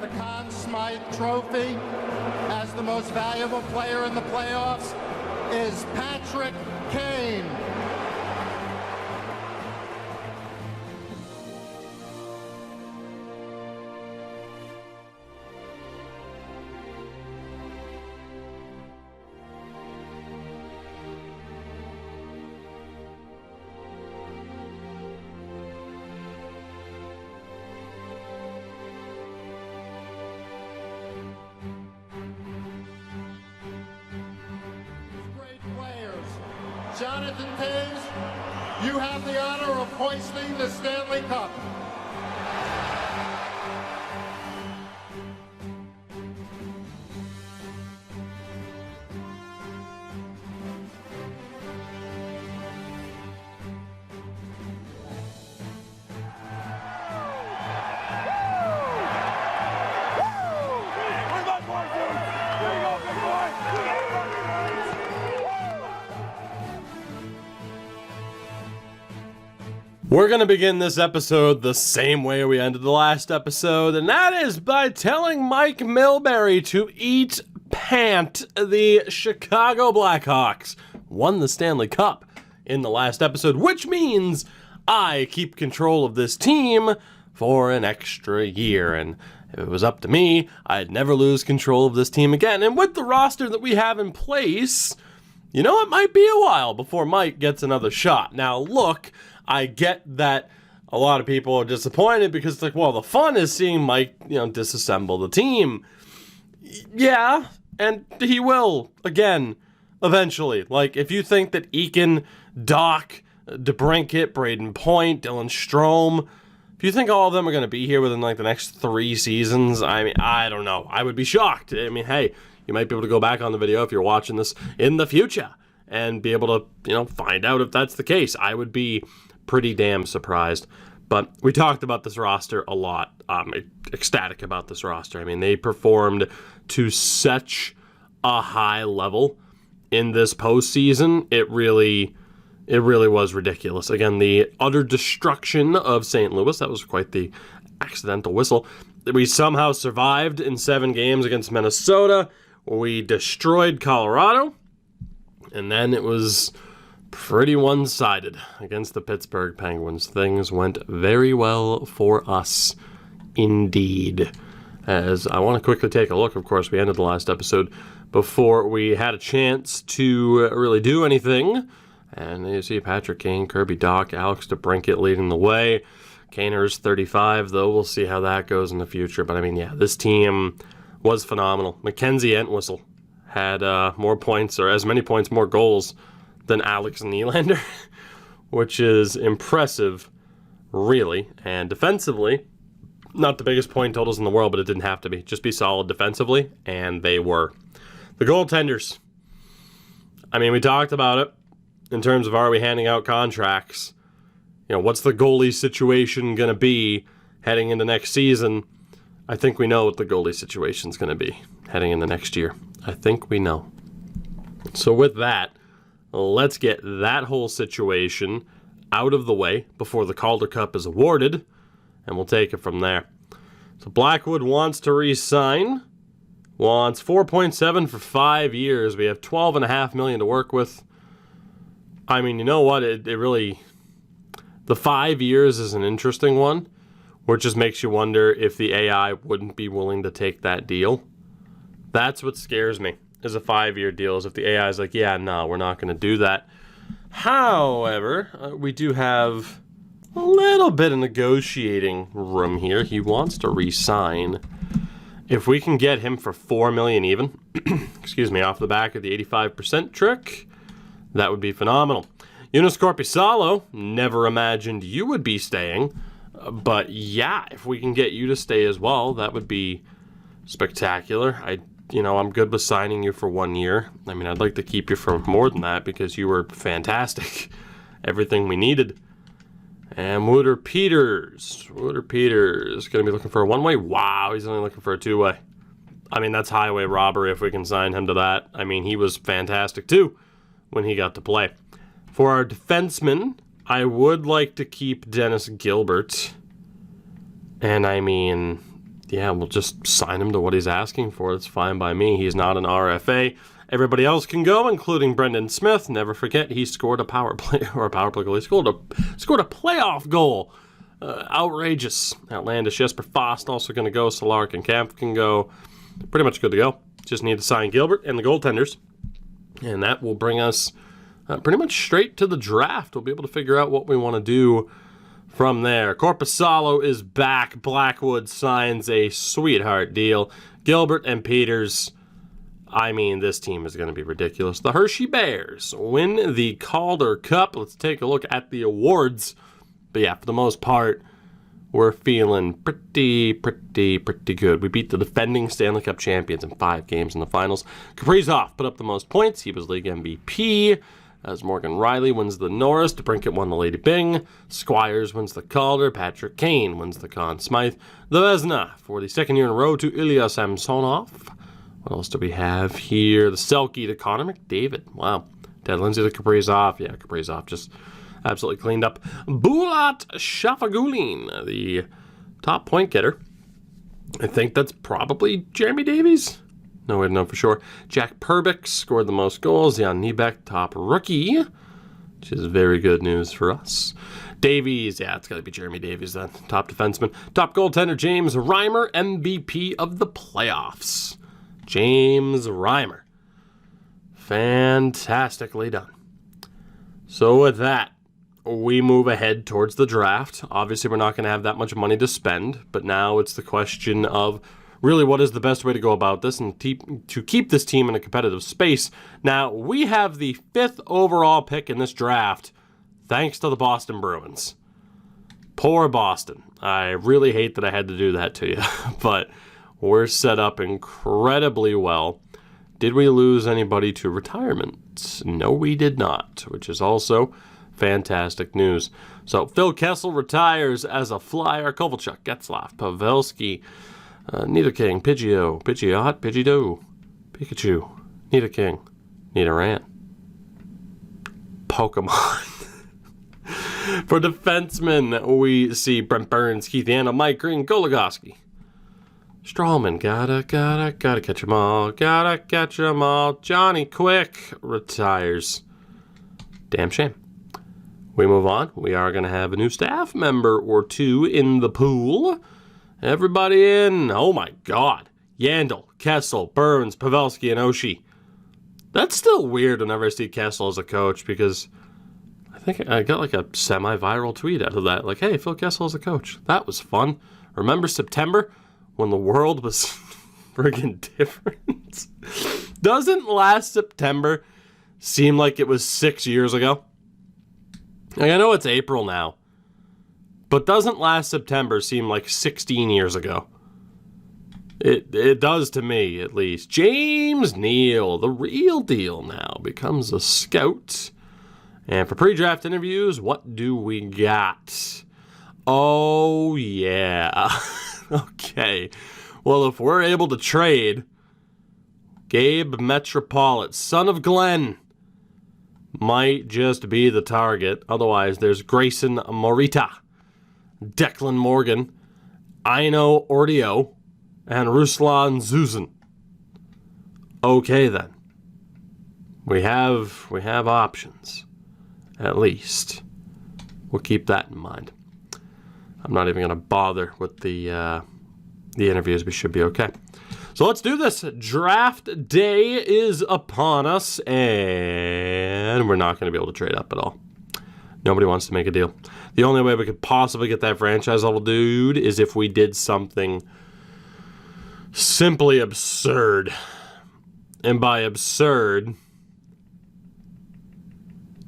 the Conn Smythe Trophy as the most valuable player in the playoffs is Patrick Kane. Jonathan Toews, you have the honor of hoisting the Stanley Cup. We're going to begin this episode the same way we ended the last episode, and that is by telling Mike Milbury to eat pant. The Chicago Blackhawks won the Stanley Cup in the last episode, which means I keep control of this team for an extra year, and if it was up to me, I'd never lose control of this team again. And with the roster that we have in place, you know, it might be a while before Mike gets another shot. Now, look, I get that a lot of people are disappointed because it's like, well, the fun is seeing Mike, disassemble the team. Yeah, and he will, again, eventually. Like, if you think that Eakin, Doc, DeBrincat, Braden Point, Dylan Strome, if you think all of them are going to be here within, the next 3 seasons, I mean, I don't know. I would be shocked. I mean, hey, you might be able to go back on the video if you're watching this in the future and be able to, find out if that's the case. I would be pretty damn surprised. But we talked about this roster a lot. I'm ecstatic about this roster. I mean, they performed to such a high level in this postseason. It really was ridiculous. Again, the utter destruction of St. Louis, that was quite the accidental whistle. We somehow survived in 7 games against Minnesota. We destroyed Colorado. And then it was pretty one-sided against the Pittsburgh Penguins. Things went very well for us indeed. As I want to quickly take a look, of course, we ended the last episode before we had a chance to really do anything. And you see Patrick Kane, Kirby Dach, Alex DeBrincat leading the way. Kaner's 35, though. We'll see how that goes in the future. But, I mean, yeah, this team was phenomenal. Mackenzie Entwistle had more points, or as many points, more goals than Alex Nylander, which is impressive, really. And defensively, not the biggest point totals in the world, but it didn't have to be. Just be solid defensively, and they were. The goaltenders. I mean, we talked about it in terms of are we handing out contracts? What's the goalie situation going to be heading into next season? I think we know what the goalie situation is going to be heading into next year. I think we know. So with that, let's get that whole situation out of the way before the Calder Cup is awarded, and we'll take it from there. So Blackwood wants to re-sign, wants $4.7 for 5 years. We have $12.5 million to work with. I mean, you know what? It really, the 5 years is an interesting one, where it just makes you wonder if the AI wouldn't be willing to take that deal. That's what scares me, is a 5-year deal, is if the AI is like, yeah, no, we're not going to do that. However, we do have a little bit of negotiating room here. He wants to re-sign. If we can get him for $4 million even, excuse me, off the back of the 85% trick, that would be phenomenal. Joonas Korpisalo, never imagined you would be staying. But yeah, if we can get you to stay as well, that would be spectacular. I'm good with signing you for 1 year. I mean, I'd like to keep you for more than that because you were fantastic. Everything we needed. And Wouter Peters going to be looking for a one-way. Wow, he's only looking for a two-way. I mean, that's highway robbery if we can sign him to that. I mean, he was fantastic too when he got to play. For our defensemen, I would like to keep Dennis Gilbert. And I mean, yeah, we'll just sign him to what he's asking for. It's fine by me. He's not an RFA. Everybody else can go, including Brendan Smith. Never forget, he scored a power play goal. He scored a playoff goal. Outrageous. Outlandish. Jesper Fast also going to go. Solark and Camp can go. Pretty much good to go. Just need to sign Gilbert and the goaltenders. And that will bring us pretty much straight to the draft. We'll be able to figure out what we want to do from there. Korpisalo is back. Blackwood signs a sweetheart deal. Gilbert and Peters, I mean, this team is going to be ridiculous. The Hershey Bears win the Calder Cup. Let's take a look at the awards. But yeah, for the most part, we're feeling pretty good. We beat the defending Stanley Cup champions in 5 games in the finals. Kaprizov put up the most points. He was league MVP. As Morgan Riley wins the Norris. DeBrincat won the Lady Byng. Squires wins the Calder. Patrick Kane wins the Conn Smythe. The Vezina for the second year in a row to Ilya Samsonov. What else do we have here? The Selke to Connor McDavid. Wow. Ted Lindsay to Kaprizov. Yeah, Kaprizov just absolutely cleaned up. Bulat Shafagulin, the top point getter. I think that's probably Jeremy Davies. No way to know for sure. Jack Perbix scored the most goals. Jan Niebeck, top rookie, which is very good news for us. Davies, yeah, it's got to be Jeremy Davies then. Top defenseman. Top goaltender, James Reimer, MVP of the playoffs. James Reimer. Fantastically done. So with that, we move ahead towards the draft. Obviously, we're not going to have that much money to spend, but now it's the question of really what is the best way to go about this and to keep this team in a competitive space. Now, we have the 5th overall pick in this draft, thanks to the Boston Bruins. Poor Boston. I really hate that I had to do that to you, but we're set up incredibly well. Did we lose anybody to retirement? No, we did not, which is also fantastic news. So Phil Kessel retires as a Flyer. Kovalchuk, Getzlaf, Pavelski, Niederking, Pidgeot, Pidgeot, Pidgeot, Pikachu, Niederking, Niederan. Pokemon. For defensemen, we see Brent Burns, Keith Yandel, Mike Green, Goligoski. Strawman, gotta catch 'em all, gotta catch 'em all. Johnny Quick retires. Damn shame. We move on. We are going to have a new staff member or 2 in the pool. Everybody in. Oh my God. Yandel, Kessel, Burns, Pavelski, and Oshie. That's still weird whenever I see Kessel as a coach because I think I got like a semi-viral tweet out of that. Like, hey, Phil Kessel as a coach. That was fun. Remember September when the world was friggin' different? Doesn't last September seem like it was 6 years ago? Like, I know it's April now, but doesn't last September seem like 16 years ago? It does to me, at least. James Neal, the real deal now, becomes a scout. And for pre-draft interviews, what do we got? Oh, yeah. Okay. Well, if we're able to trade Gabe Metropolit, son of Glenn, might just be the target. Otherwise, there's Grayson Morita, Declan Morgan, Aino Ordio, and Ruslan Zuzan. Okay, then. We have options, at least. We'll keep that in mind. I'm not even going to bother with the interviews. We should be okay. So let's do this. Draft day is upon us, and we're not going to be able to trade up at all. Nobody wants to make a deal. The only way we could possibly get that franchise level dude is if we did something simply absurd. And by absurd,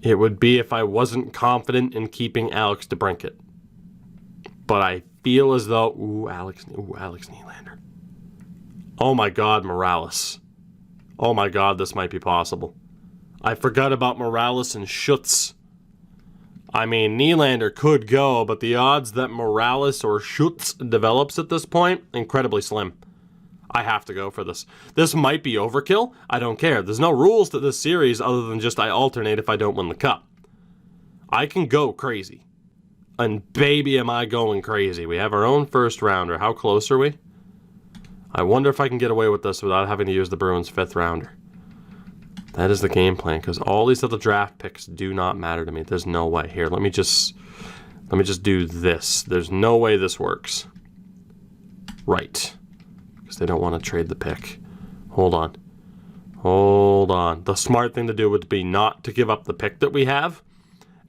it would be if I wasn't confident in keeping Alex DeBrincat. But I feel as though, Alex Nylander. Oh my God, Morales. Oh my God, this might be possible. I forgot about Morales and Schutz. I mean, Nylander could go, but the odds that Morales or Schutz develops at this point, incredibly slim. I have to go for this. This might be overkill. I don't care. There's no rules to this series other than just I alternate if I don't win the cup. I can go crazy. And baby, am I going crazy. We have our own first rounder. How close are we? I wonder if I can get away with this without having to use the Bruins 5th rounder. That is the game plan, because all these other draft picks do not matter to me. There's no way. Here, let me just do this. There's no way this works. Right. Because they don't want to trade the pick. Hold on. Hold on. The smart thing to do would be not to give up the pick that we have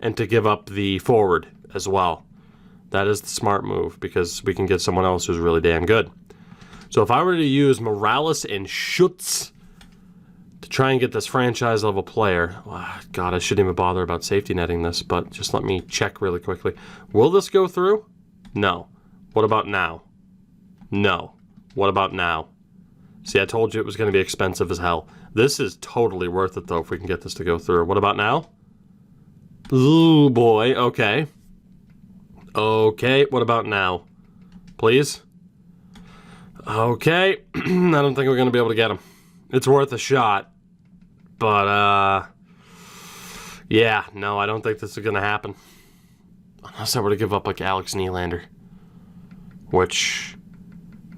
and to give up the forward as well. That is the smart move, because we can get someone else who's really damn good. So if I were to use Morales and Schutz to try and get this franchise level player, God, I shouldn't even bother about safety netting this, but just let me check really quickly. Will this go through? No. What about now? No. What about now? See, I told you it was going to be expensive as hell. This is totally worth it, though, if we can get this to go through. What about now? Ooh, boy. Okay. Okay. What about now? Please? Okay. I don't think we're going to be able to get him. It's worth a shot. But, yeah. No, I don't think this is going to happen. Unless I were to give up, like, Alex Nylander. Which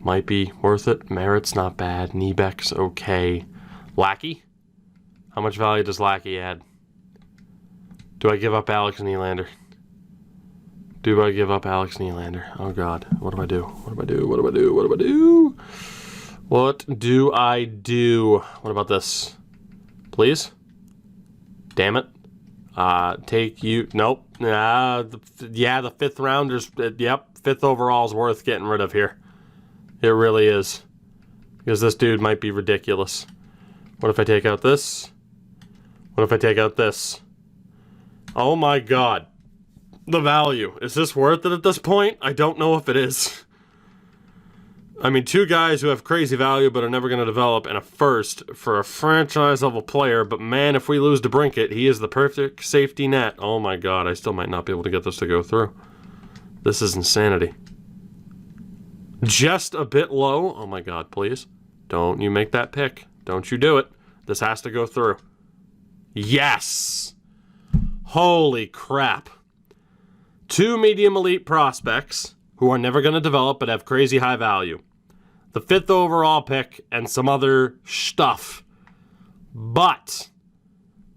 might be worth it. Merritt's not bad. Niebeck's okay. Lackey? How much value does Lackey add? Do I give up Alex Nylander? Do I give up Alex Nylander? Oh, God. What do I do? What do I do? What do I do? What do I do? What do I do? What about this? Please? Damn it. Take you... Nope. Yeah, the 5th rounders... Yep, 5th overall is worth getting rid of here. It really is. Because this dude might be ridiculous. What if I take out this? What if I take out this? Oh my God. The value. Is this worth it at this point? I don't know if it is. I mean, 2 guys who have crazy value but are never going to develop, and a first for a franchise-level player. But man, if we lose to Brinkett, he is the perfect safety net. Oh my God, I still might not be able to get this to go through. This is insanity. Just a bit low. Oh my God, please. Don't you make that pick. Don't you do it. This has to go through. Yes! Holy crap. 2 medium elite prospects who are never going to develop but have crazy high value. The 5th overall pick and some other stuff. But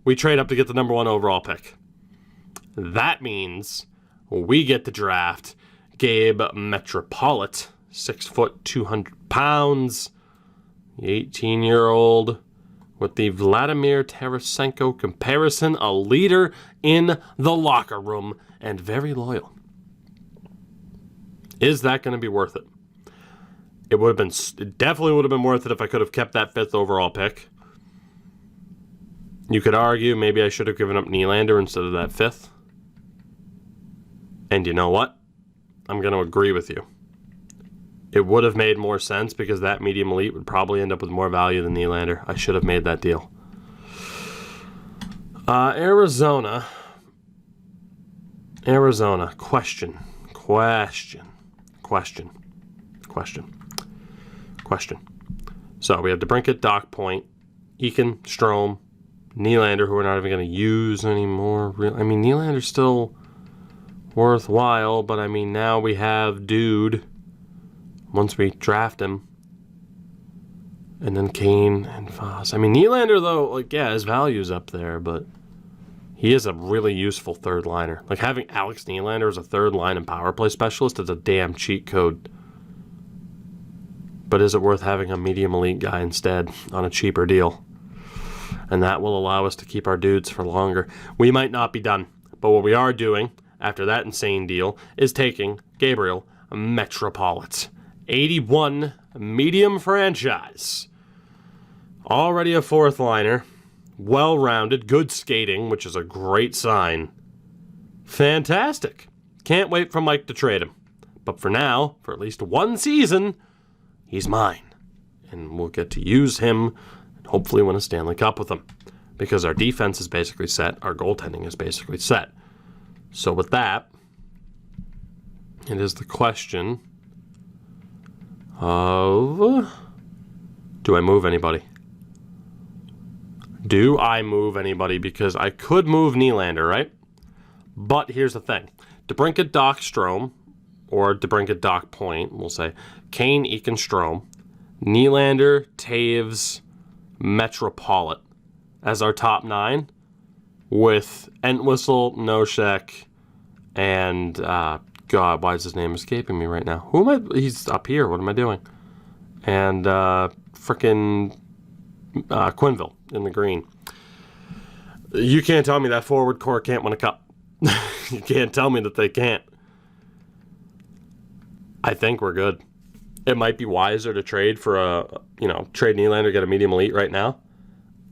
we trade up to get the number 1 overall pick. That means we get to draft Gabe Metropolit, 6 foot, 200 pounds, 18-year-old with the Vladimir Tarasenko comparison, a leader in the locker room and very loyal. Is that going to be worth it? It definitely would have been worth it if I could have kept that 5th overall pick. You could argue maybe I should have given up Nylander instead of that 5th. And you know what? I'm going to agree with you. It would have made more sense because that medium elite would probably end up with more value than Nylander. I should have made that deal. Arizona. Question. So we have DeBrincat, Doc Point, Eakin, Strome, Nylander, who we're not even going to use anymore. I mean, Nylander's still worthwhile, but I mean, now we have Dude once we draft him. And then Kane and Foss. I mean, Nylander, though, like, yeah, his value's up there, but he is a really useful third liner. Like, having Alex Nylander as a third line and power play specialist is a damn cheat code. But is it worth having a medium elite guy instead on a cheaper deal? And that will allow us to keep our dudes for longer. We might not be done, but what we are doing after that insane deal is taking Gabriel Metropolit. 81 medium franchise. Already a 4th liner. Well-rounded, good skating, which is a great sign. Fantastic. Can't wait for Mike to trade him. But for now, for at least 1 season, he's mine. And we'll get to use him and hopefully win a Stanley Cup with him. Because our defense is basically set. Our goaltending is basically set. So with that, it is the question of, do I move anybody? Do I move anybody? Because I could move Nylander, right? But here's the thing. DeBrincat, Doc, Strome, or DeBrincat, Doc, Point, we'll say, Kane, Eakin, Strome, Nylander, Taves, Metropolitan as our top 9, with Entwistle, Noshek, and God, why is his name escaping me right now? Who am I? He's up here. What am I doing? And frickin' Quinville in the green. You can't tell me that forward core can't win a cup. You can't tell me that they can't. I think we're good. It might be wiser to trade for trade Nylander, get a medium elite right now.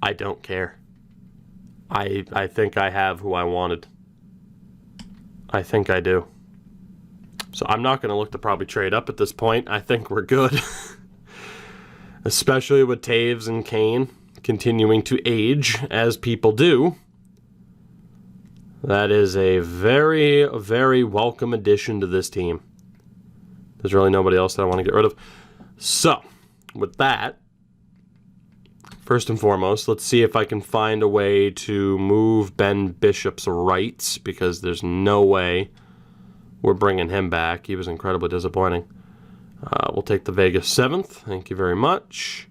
I don't care. I think I have who I wanted. I think I do. So I'm not going to look to probably trade up at this point. I think we're good. Especially with Taves and Kane continuing to age, as people do. That is a very, very welcome addition to this team. There's really nobody else that I want to get rid of. So, with that, first and foremost, let's see if I can find a way to move Ben Bishop's rights, because there's no way we're bringing him back. He was incredibly disappointing. We'll take the Vegas 7th. Thank you very much.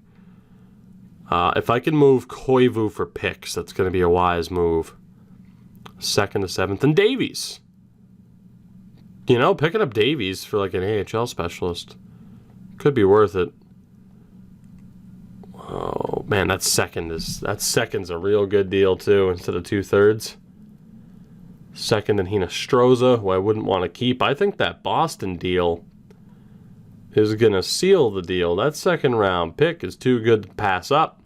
If I can move Koivu for picks, that's going to be a wise move. 2nd to 7th. And Davies. You know, picking up Davies for like an AHL specialist could be worth it. Oh man, that second's a real good deal too, instead of 2/3. 2nd and Hinostroza, who I wouldn't want to keep. I think that Boston deal is gonna seal the deal. That 2nd round pick is too good to pass up.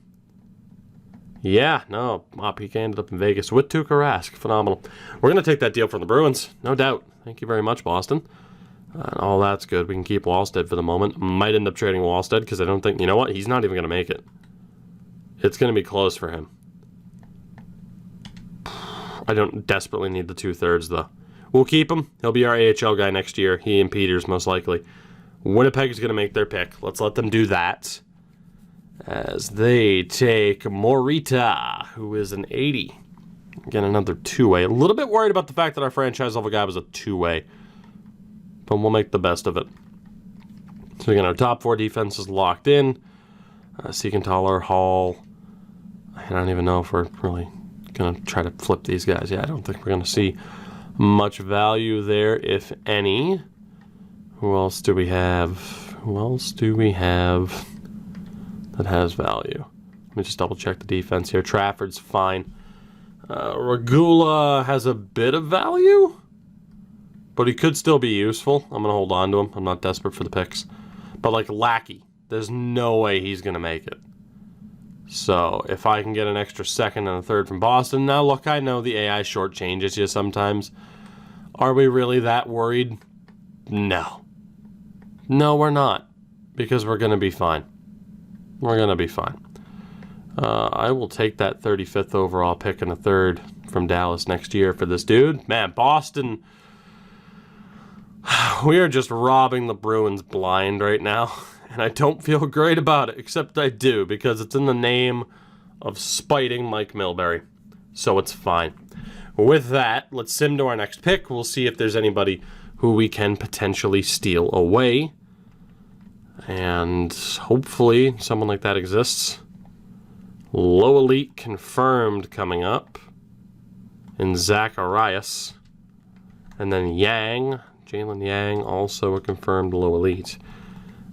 Yeah, no, PK ended up in Vegas with Tuukka Rask. Phenomenal. We're gonna take that deal from the Bruins, no doubt. Thank you very much, Boston. And all that's good. We can keep Wallstead for the moment. Might end up trading Wallstead because I don't think... You know what? He's not even going to make it. It's going to be close for him. I don't desperately need the 2/3, though. We'll keep him. He'll be our AHL guy next year. He and Peters, most likely. Winnipeg is going to make their pick. Let's let them do that. As they take Morita, who is an 80. Again, another 2-way. A little bit worried about the fact that our franchise level guy was a 2-way. But we'll make the best of it. So again, our top 4 defense is locked in. Siegenthaler, Hall. I don't even know if we're really going to try to flip these guys. Yeah, I don't think we're going to see much value there, if any. Who else do we have? Who else do we have that has value? Let me just double check the defense here. Trafford's fine. Regula has a bit of value, but he could still be useful. I'm going to hold on to him. I'm not desperate for the picks. But like Lackey, there's no way he's going to make it. So if I can get an extra 2nd and a 3rd from Boston. Now look, I know the AI shortchanges you sometimes. Are we really that worried? No. No, we're not. Because we're going to be fine. We're going to be fine. I will take that 35th overall pick and a 3rd from Dallas next year for this dude. Man, Boston, we are just robbing the Bruins blind right now. And I don't feel great about it, except I do, because it's in the name of spiting Mike Milbury. So it's fine. With that, let's sim to our next pick. We'll see if there's anybody who we can potentially steal away. And hopefully someone like that exists. Low Elite confirmed coming up in Zacharias. And then Yang, Jalen Yang, also a confirmed Low Elite.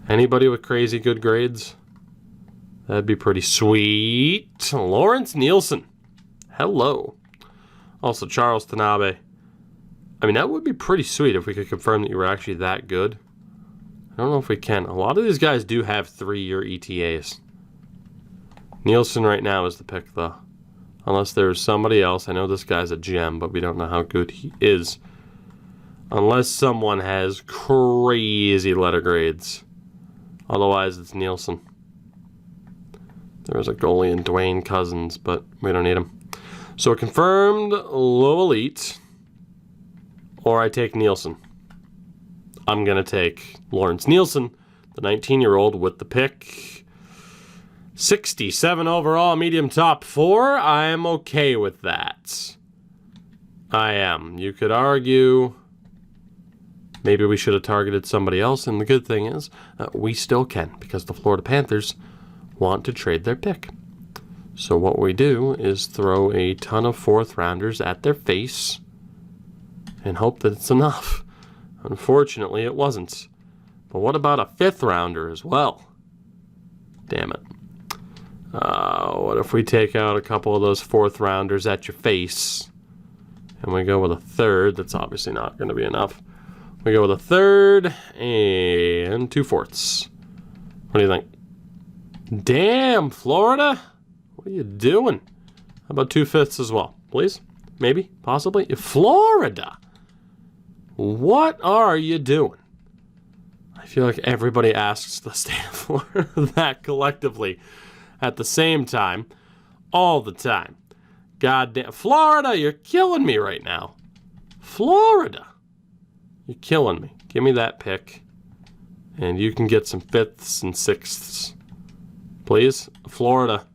Anybody with crazy good grades? That'd be pretty sweet. Lawrence Nielsen. Hello. Also Charles Tanabe. I mean, that would be pretty sweet if we could confirm that you were actually that good. I don't know if we can. A lot of these guys do have 3-year ETAs. Nielsen right now is the pick, though. Unless there's somebody else. I know this guy's a gem, but we don't know how good he is. Unless someone has crazy letter grades. Otherwise, it's Nielsen. There's a goalie in Dwayne Cousins, but we don't need him. So a confirmed low elite, or I take Nielsen. I'm going to take Lawrence Nielsen, the 19-year-old with the pick. 67 overall, medium top 4. I am okay with that. I am. You could argue Maybe we should have targeted somebody else, and the good thing is we still can, because the Florida Panthers want to trade their pick. So what we do is throw a ton of 4th rounders at their face and hope that it's enough. Unfortunately, it wasn't. But what about a 5th rounder as well? Damn it. What if we take out a couple of those 4th rounders at your face and we go with a 3rd? That's obviously not going to be enough. We go with a 3rd and 2 4ths. What do you think? Damn, Florida. What are you doing? How about 2 5ths as well? Please? Maybe? Possibly? Florida. What are you doing? I feel like everybody asks the state of Florida that collectively at the same time, all the time. Goddamn. Florida, you're killing me right now. Florida. You're killing me. Give me that pick. And you can get some 5ths and 6ths. Please? Florida.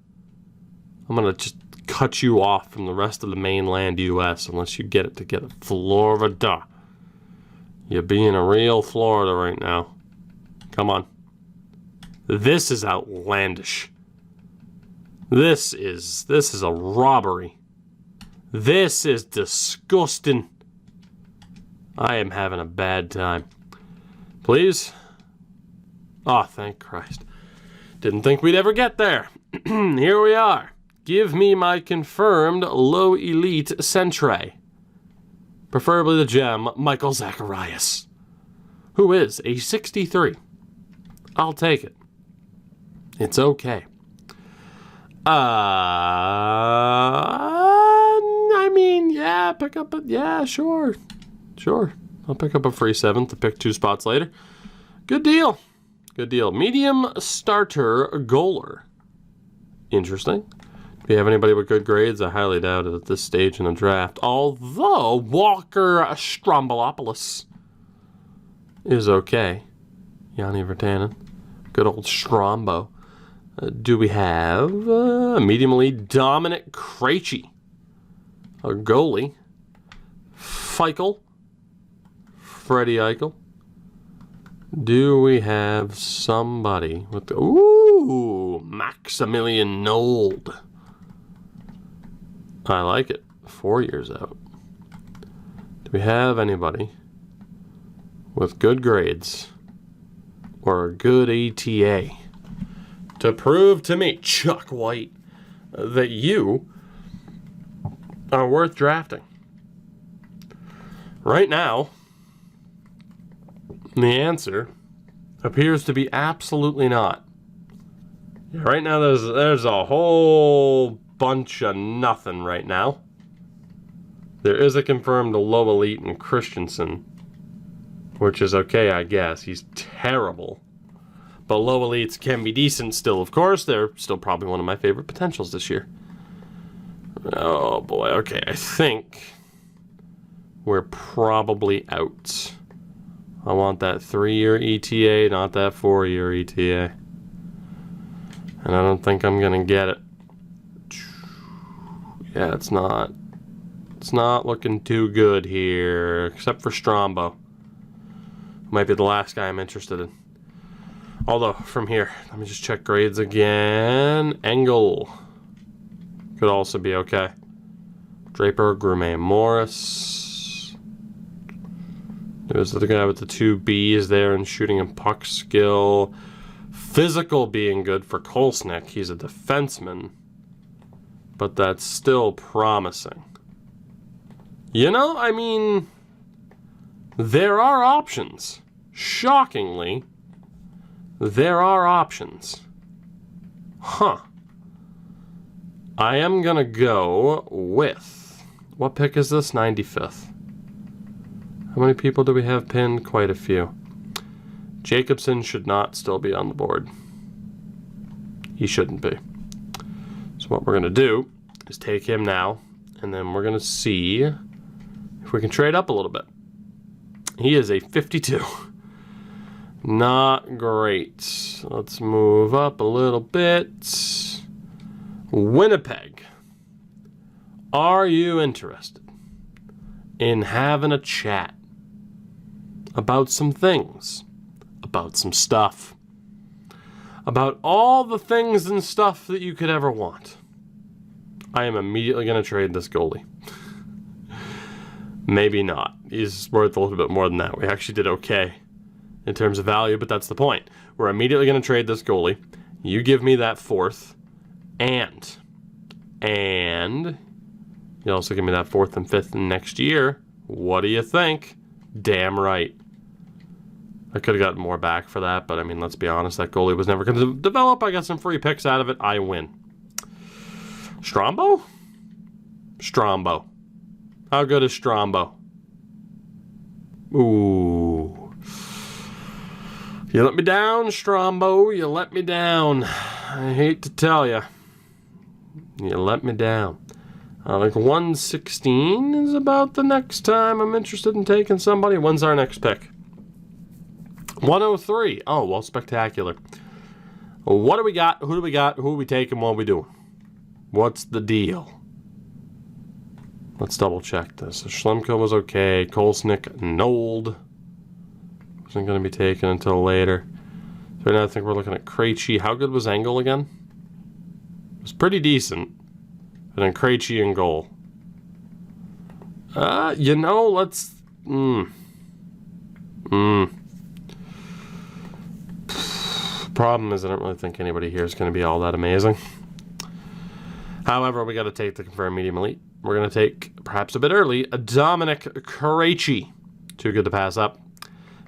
I'm going to just cut you off from the rest of the mainland U.S. unless you get it together. Florida. You're being a real Florida right now. Come on. This is outlandish. This is a robbery. This is disgusting. I am having a bad time. Please? Oh, thank Christ. Didn't think we'd ever get there. Here we are. Give me my confirmed low elite Centre. Preferably the gem, Michael Zacharias, who is a 63. I'll take it. It's okay. I mean, yeah, pick up a, yeah, sure. I'll pick up a free 7th to pick 2 spots later. Good deal. Medium starter goaler. Interesting. Do you have anybody with good grades? I highly doubt it at this stage in the draft. Although Walker Strombolopoulos is okay. Yanni Virtanen. Good old Strombo. Do we have medium elite Dominic Krejci, a goalie? Feichel. Freddie Eichel. Do we have somebody with the... Ooh, Maximilian Nold. I like it. 4 years out. Do we have anybody with good grades or a good ETA to prove to me, Chuck White, that you are worth drafting? Right now, the answer appears to be absolutely not. Yeah, right now, there's a whole bunch of nothing right now. There is a confirmed low elite in Christensen, which is okay, I guess. He's terrible. But low elites can be decent still, of course. They're still probably one of my favorite potentials this year. Oh boy, okay, I think we're probably out. I want that 3-year ETA, not that 4-year ETA. And I don't think I'm gonna get it. Yeah, it's not looking too good here, except for Strombo. Might be the last guy I'm interested in. Although, from here, let me just check grades again. Engel could also be okay. Draper, Gourmet, Morris. There's the guy with the 2 B's there in shooting and puck skill. Physical being good for Kolsnik. He's a defenseman. But that's still promising. You know, I mean, there are options. Shockingly, there are options. Huh. I am gonna go with... What pick is this? 95th. How many people do we have pinned? Quite a few. Jacobson should not still be on the board. He shouldn't be. So what we're going to do is take him now, and then we're going to see if we can trade up a little bit. He is a 52. Not great. Let's move up a little bit. Winnipeg. Are you interested in having a chat about some things, about some stuff, about all the things and stuff that you could ever want. I am immediately going to trade this goalie. Maybe not. He's worth a little bit more than that. We actually did okay in terms of value, but that's the point. We're immediately going to trade this goalie. You give me that fourth, and you also give me that fourth and fifth next year. What do you think? Damn right. I could have gotten more back for that, but I mean, let's be honest, that goalie was never going to develop. I got some free picks out of it. I win. Strombo? Strombo. How good is Strombo? Ooh. You let me down, Strombo. You let me down. I hate to tell you. You let me down. Like 116 is about the next time I'm interested in taking somebody. When's our next pick? 103. Oh, well, spectacular. What do we got? Who do we got? Who are we taking? What are we doing? What's the deal? Let's double check this. So Schlemko was okay. Kolesnik, Nold. Wasn't going to be taken until later. So now I think we're looking at Krejci. How good was Engel again? It was pretty decent. And then Krejci in goal. You know, let's... Problem is, I don't really think anybody here is going to be all that amazing. However, we got to take the confirmed medium elite. We're going to take, perhaps a bit early, a Dominic Krejci. Too good to pass up.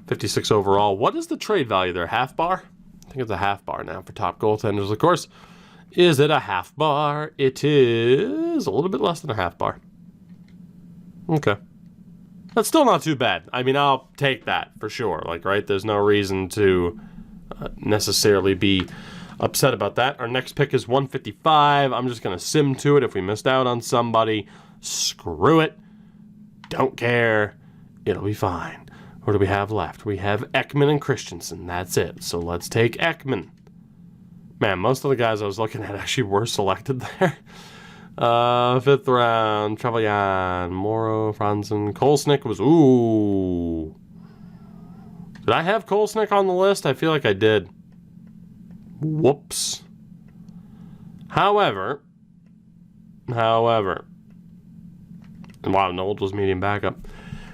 56 overall. What is the trade value there? Half bar? I think it's a half bar now for top goaltenders, of course. Is it a half bar? It is a little bit less than a half bar. Okay. That's still not too bad. I mean, I'll take that for sure. Like, right? There's no reason to necessarily be upset about that. Our next pick is 155. I'm just going to sim to it. If we missed out on somebody, screw it. Don't care. It'll be fine. What do we have left? We have Ekman and Christensen. That's it. So let's take Ekman. Man, most of the guys I was looking at actually were selected there. Fifth round, Trevelyan, Morrow, Franzen, Kolesnik was, ooh. Did I have Kolesnik on the list? I feel like I did. Whoops. However, wow, Nold was medium backup.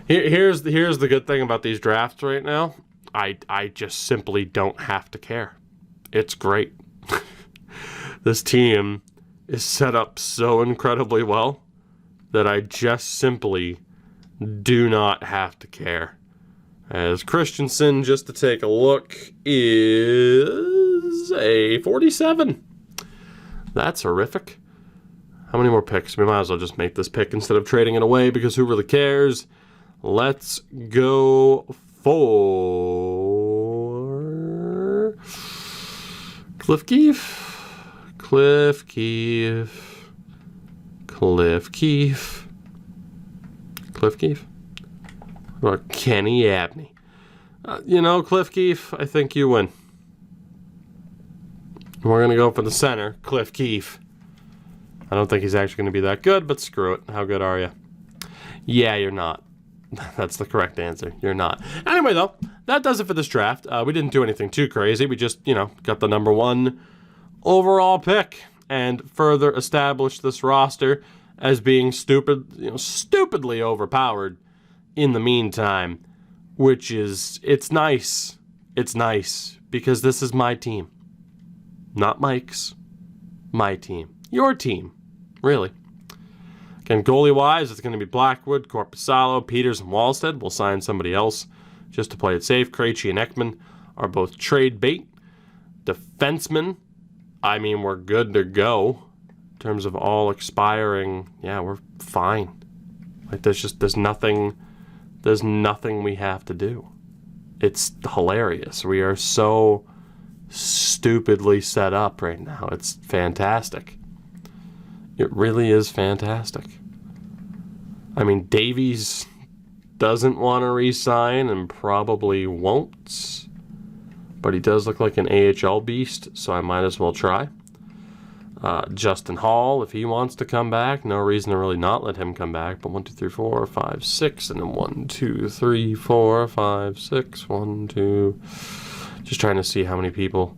Here's the good thing about these drafts right now. I just simply don't have to care. It's great. This team is set up so incredibly well that I just simply do not have to care. As Christensen, just to take a look, is a 47. That's horrific. How many more picks? We might as well just make this pick instead of trading it away, because who really cares? Let's go for Cliff Keefe. Or Kenny Abney. You know, Cliff Keefe, I think you win. We're going to go for the center, Cliff Keefe. I don't think he's actually going to be that good, but screw it. How good are you? Yeah, you're not. That's the correct answer. You're not. Anyway, though, that does it for this draft. We didn't do anything too crazy. We just, got the number one overall pick and further established this roster as being stupidly overpowered in the meantime, which is, it's nice. It's nice because this is my team. Not Mike's. My team. Your team. Really. Again, goalie-wise, it's going to be Blackwood, Korpisalo, Peters, and Wallstead. We'll sign somebody else just to play it safe. Krejci and Ekman are both trade bait. Defensemen, I mean, we're good to go. In terms of all expiring, yeah, we're fine. Like, there's nothing we have to do. It's hilarious. We are so stupidly set up right now. It's fantastic. It really is fantastic. I mean, Davies doesn't want to re-sign and probably won't. But he does look like an AHL beast, so I might as well try. Justin Hall, if he wants to come back, no reason to really not let him come back. But 1, 2, 3, 4, 5, 6, and then 1, 2, 3, 4, 5, 6, 1, 2. Just trying to see how many people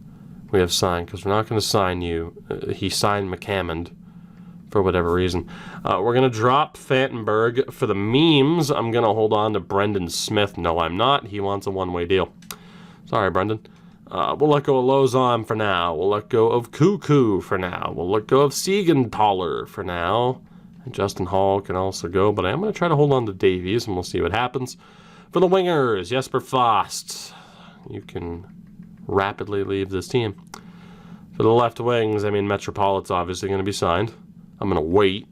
we have signed, because we're not going to sign you. He signed McCammond for whatever reason. We're going to drop Fantenberg. For the memes, I'm going to hold on to Brendan Smith. No, I'm not. He wants a one-way deal. Sorry, Brendan. We'll let go of Lozon for now. We'll let go of Cuckoo for now. We'll let go of Siegenthaler for now. And Justin Hall can also go, but I'm going to try to hold on to Davies, and we'll see what happens. For the wingers, Jesper Fast. You can rapidly leave this team. For the left wings, I mean, Metropolit's obviously going to be signed. I'm going to wait,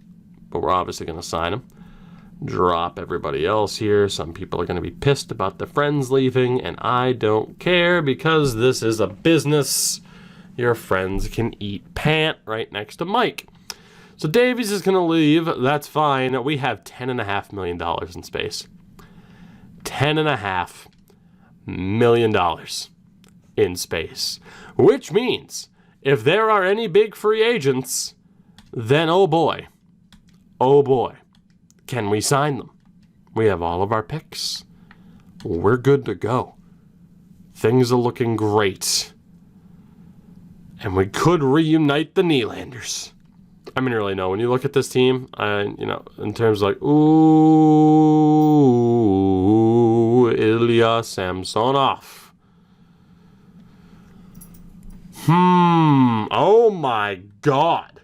but we're obviously going to sign him. Drop everybody else here. Some people are going to be pissed about their friends leaving, and I don't care because this is a business. Your friends can eat pant right next to Mike. So Davies is going to leave. That's fine. We have $10.5 million in space. $10.5 million in space. Which means if there are any big free agents, then oh boy, can we sign them? We have all of our picks. We're good to go. Things are looking great. And we could reunite the Nylanders. I mean, really, no. When you look at this team, in terms of like, ooh, Ilya Samsonov. Oh my God.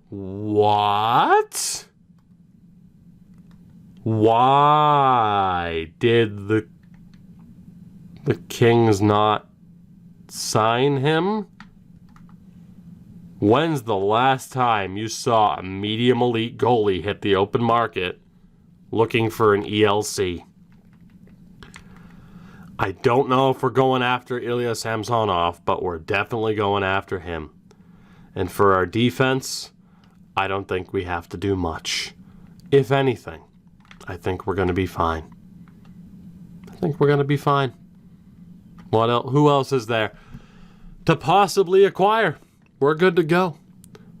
What? Why did the Kings not sign him? When's the last time you saw a medium elite goalie hit the open market looking for an ELC? I don't know if we're going after Ilya Samsonov, but we're definitely going after him. And for our defense, I don't think we have to do much. If anything, I think we're going to be fine. What else? Who else is there to possibly acquire? We're good to go.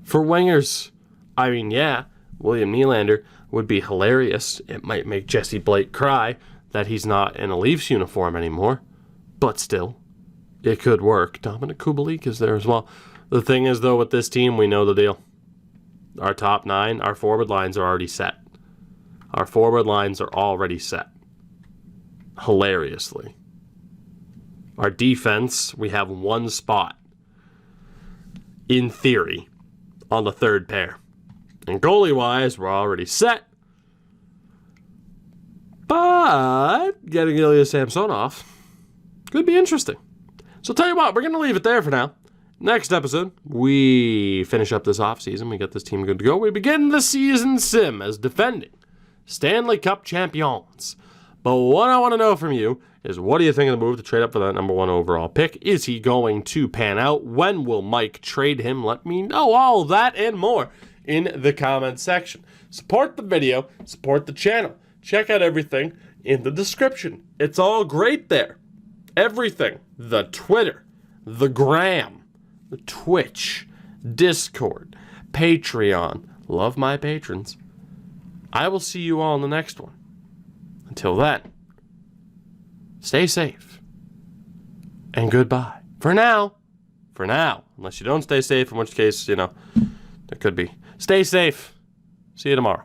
For wingers, I mean, yeah, William Nylander would be hilarious. It might make Jesse Blake cry that he's not in a Leafs uniform anymore. But still, it could work. Dominic Kubalik is there as well. The thing is, though, with this team, we know the deal. Our top 9, our forward lines are already set. Hilariously. Our defense, we have one spot, in theory, on the third pair. And goalie-wise, we're already set. But getting Ilya Samsonov could be interesting. So tell you what, we're going to leave it there for now. Next episode, we finish up this offseason. We get this team good to go. We begin the season sim as defending Stanley Cup champions. But what I want to know from you is, what do you think of the move to trade up for that number 1 overall pick? Is he going to pan out? When will Mike trade him? Let me know all that and more in the comment section. Support the video. Support the channel. Check out everything in the description. It's all great there. Everything. The Twitter, the Gram, the Twitch, Discord, Patreon. Love my patrons. I will see you all in the next one. Until then, stay safe. And goodbye. For now. Unless you don't stay safe, in which case, it could be. Stay safe. See you tomorrow.